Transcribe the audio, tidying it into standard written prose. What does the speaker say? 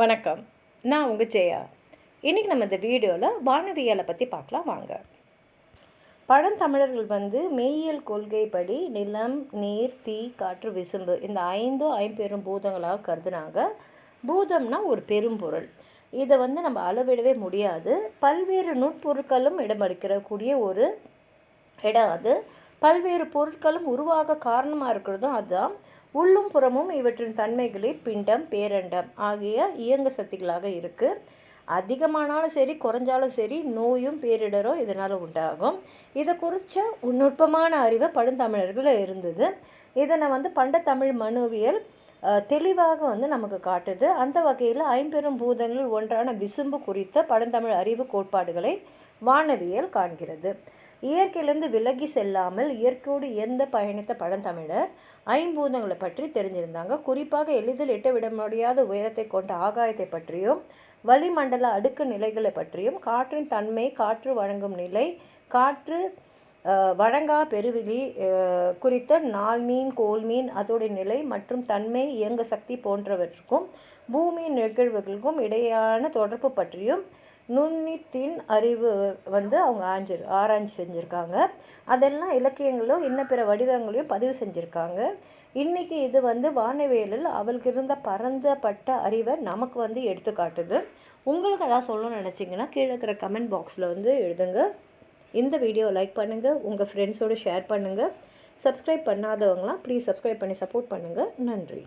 வணக்கம். நான் உங்கள் ஜெயா. இன்றைக்கி நம்ம இந்த வீடியோவில் வானவியலை பற்றி பார்க்கலாம் வாங்க. பழந்தமிழர்கள் மெய்யியல் கொள்கைப்படி நிலம், நீர், தீ, காற்று, விசும்பு இந்த 5 ஐம்பெரும் பூதங்களாக கருதுனாங்க. பூதம்னா ஒரு பெரும்பொருள். இதை நம்ம அளவிடவே முடியாது. பல்வேறு நுட்பொருட்களும் இடமளிக்கக்கூடிய ஒரு இடம் அது. பல்வேறு பொருட்களும் உருவாக காரணமாக இருக்கிறதும் அதுதான். உள்ளும் புறமும் இவற்றின் தன்மைகளே பிண்டம், பேரண்டம் ஆகிய இயங்கு சக்திகளாக இருக்குது. அதிகமானாலும் சரி, குறைஞ்சாலும் சரி, நோயும் பேரிடரும் இதனால் உண்டாகும். இதை குறித்த நுட்பமான அறிவை பழந்தமிழர்கள் இருந்தது. இதனை பண்டத்தமிழ் மனுவியல் தெளிவாக நமக்கு காட்டுது. அந்த வகையில் ஐம்பெரும் பூதங்களில் ஒன்றான விசும்பு குறித்த பழந்தமிழ் அறிவு கோட்பாடுகளை வானவியல் காண்கிறது. இயற்கையிலிருந்து விலகி செல்லாமல் இயற்கையோடு எந்த பயணித்த பழந்தமிழர் ஐம்பூதங்களை பற்றி தெரிஞ்சிருந்தாங்க. குறிப்பாக எளிதில் எட்டவிட முடியாத உயரத்தை கொண்ட ஆகாயத்தை பற்றியும், வளிமண்டல அடுக்கு நிலைகளை பற்றியும், காற்றின் தன்மை, காற்று வழங்கும் நிலை, காற்று வழங்கா பெருவிழி குறித்த நாள்மீன், கோல்மீன் அதோடைய நிலை மற்றும் தன்மை, இயங்க சக்தி போன்றவற்றுக்கும் பூமியின் நிகழ்வுகளுக்கும் இடையான தொடர்பு பற்றியும் நுண்ணித்தின் அறிவு அவங்க ஆராய்ச்சி செஞ்சுருக்காங்க. அதெல்லாம் இலக்கியங்களும் இன்னும் பிற வடிவங்களையும் பதிவு செஞ்சுருக்காங்க. இன்றைக்கி இது வானவியலில் அவளுக்கு இருந்த பரந்தப்பட்ட அறிவை நமக்கு எடுத்துக்காட்டுது. உங்களுக்கு எதாவது சொல்லணும்னு நினச்சிங்கன்னா கீழே இருக்கிற கமெண்ட் பாக்ஸில் எழுதுங்க. இந்த வீடியோ லைக் பண்ணுங்கள், உங்கள் ஃப்ரெண்ட்ஸோடு ஷேர் பண்ணுங்கள். சப்ஸ்கிரைப் பண்ணாதவங்களாம் ப்ளீஸ் சப்ஸ்கிரைப் பண்ணி சப்போர்ட் பண்ணுங்கள். நன்றி.